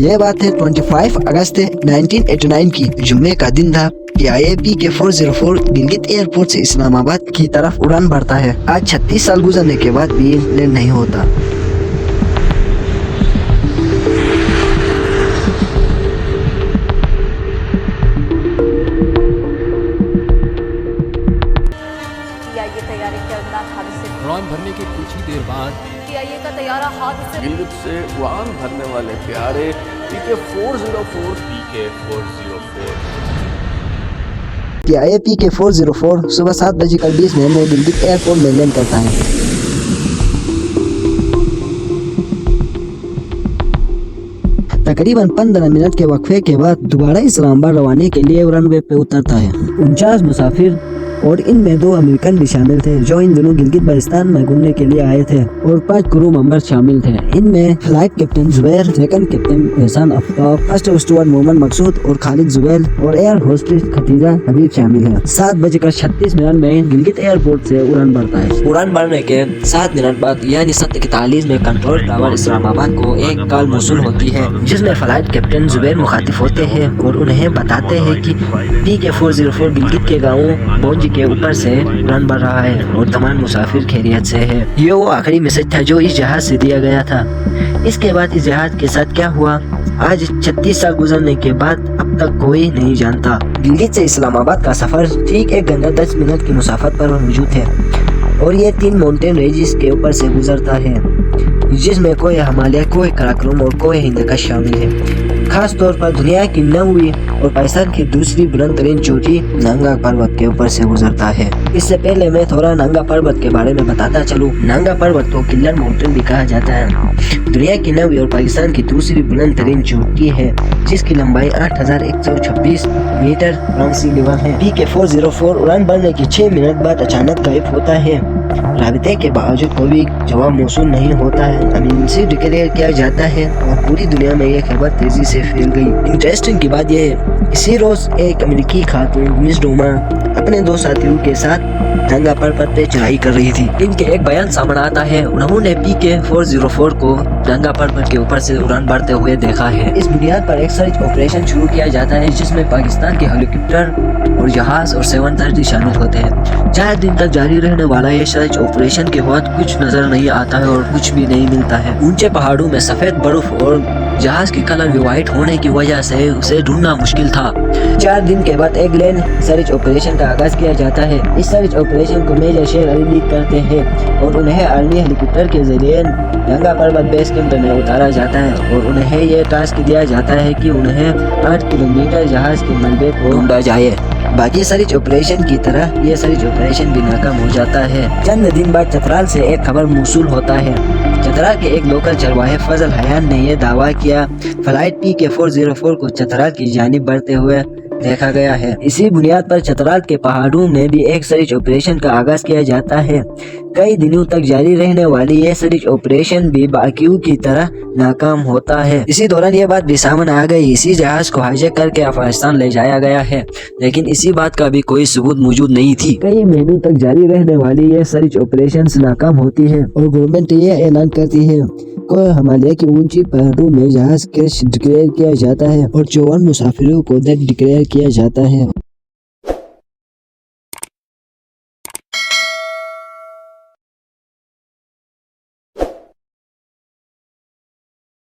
ये बात है 25 अगस्त 1989 की। जुम्मे का दिन था कि IAP के 404 गिलगित एयरपोर्ट से इस्लामाबाद की तरफ उड़ान भरता है। आज 36 साल गुजरने के बाद भी लैंड नहीं होता। उड़ान भरने के कुछ ही देर बाद CIA का तैयारा हादसे गिलगित से उड़ान भरने वाले प्यारे PK-404 IAP के 404 सुबह 7:20 में गिलगित एयरपोर्ट में लैंड करता है। तकरीबन 15 मिनट के वक्फे के बाद दोबारा इस्लामाबाद रवाने के लिए रनवे पे उतरता है। 49 मुसाफिर और इनमें 2 अमेरिकन भी शामिल थे जो इन दिनों गिलगित बल्तिस्तान में घूमने के लिए आए थे, और 5 क्रू मेंबर शामिल थे। इनमें flight captain Zubair, second captain एहसान आफ्ताब, फर्स्ट स्टूवर्ड मोहम्मद मकसूद और खालिद जुबैर, और एयर होस्टेस खतीजा हबीब शामिल है। 7:36 में गिलगित एयरपोर्ट से उड़ान भरता है। उड़ान भरने के 7 मिनट बाद यानी 7:41 में कंट्रोल टावर इस्लामाबाद को एक कॉल मौसूल होती है, जिसमें फ्लाइट कैप्टन जुबैर मुखातिब होते हैं और उन्हें बताते हैं कि PK-404 गिलगित के गाँव बोंजी के ऊपर से उड़ान भर रहा है और तमाम मुसाफिर खैरियत से है। ये वो आखिरी मैसेज था जो इस जहाज से दिया गया था। इसके बाद इस जहाज के साथ क्या हुआ, आज 36 साल गुजरने के बाद अब तक कोई नहीं जानता। गिलगित से इस्लामाबाद का सफर ठीक 1 घंटा 10 मिनट की मुसाफत पर मौजूद है, और ये 3 माउंटेन रेंजेस के ऊपर से गुजरता है, जिसमें कोई हिमालय, कोई कराकोरम और कोई हिंदकश शामिल है। खास तौर पर दुनिया की 9वीं और पाकिस्तान की दूसरी बुलंद तरीन चोटी नंगा पर्वत के ऊपर से गुजरता है। इससे पहले मैं थोड़ा नंगा पर्वत के बारे में बताता चलूं। नंगा पर्वत को किलर माउंटेन भी कहा जाता है। दुनिया की 9वीं और पाकिस्तान की दूसरी बुलंद तरीन चोटी है, जिसकी लंबाई 8126 मीटर ग्राउंड सी लेवल है। PK-404 उड़ान भरने की 6 मिनट बाद अचानक गायब होता है। राबिते के बावजूद कोई जवाब मौसूल नहीं होता है। इमरजेंसी डिक्लेयर किया जाता है और पूरी दुनिया में यह खबर तेजी से फैल गई। इंटरेस्टिंग की बात यह है, इसी रोज एक अमेरिकी खातून मिस डोमा अपने 2 साथियों के साथ नंगा पर्वत पे चढ़ाई कर रही थी। इनके एक बयान सामने आता है, उन्होंने PK-404 को नंगा पर्वत के ऊपर से उड़ान भरते हुए देखा है। इस बुनियाद पर एक सर्च ऑपरेशन शुरू किया जाता है, जिसमें पाकिस्तान के हेलीकॉप्टर और जहाज और 730 शामिल होते हैं। 4 दिन तक जारी रहने वाला ये सर्च ऑपरेशन के बाद कुछ नजर नहीं आता है और कुछ भी नहीं मिलता है। ऊंचे पहाड़ों में सफेद बर्फ और जहाज की कलर भी व्हाइट होने की वजह से उसे ढूंढना मुश्किल था। 4 दिन के बाद एक लैंड सर्च ऑपरेशन का आगाज किया जाता है। इस सर्च ऑपरेशन को मेजर शेर अली लीड करते हैं और उन्हें आर्मी हेलीकॉप्टर के जरिए नंगा पर्वत बेस कैंप में उतारा जाता है, और उन्हें यह टास्क दिया जाता है कि उन्हें 8 किलोमीटर जहाज के मलबे को ढूंढा जाए। बाकी सर्च ऑपरेशन की तरह यह सर्च ऑपरेशन भी नाकाम हो जाता है। चंद दिन बाद चतराल से एक खबर मौसूल होता है। चतराल के एक लोकल चरवाहे फजल हयान ने यह दावा किया फ्लाइट PK-404 को चतराल की जानिब बढ़ते हुए देखा गया है। इसी बुनियाद पर चतराल के पहाड़ों में भी एक सर्च ऑपरेशन का आगाज किया जाता है। कई दिनों तक जारी रहने वाली यह सर्च ऑपरेशन भी बाकियों की तरह नाकाम होता है। इसी दौरान यह बात भी सामने आ गई, इसी जहाज को हाईजैक करके अफगानिस्तान ले जाया गया है, लेकिन इसी बात का भी कोई सबूत मौजूद नहीं थी। कई महीनों तक जारी रहने वाली यह सर्च ऑपरेशन नाकाम होती है और गवर्नमेंट ये ऐलान करती है को हिमालय की ऊंची पहाड़ों में जहाज क्रैश डिक्लेयर किया जाता है और 54 मुसाफिरों को डेड डिक्लेयर किया जाता है।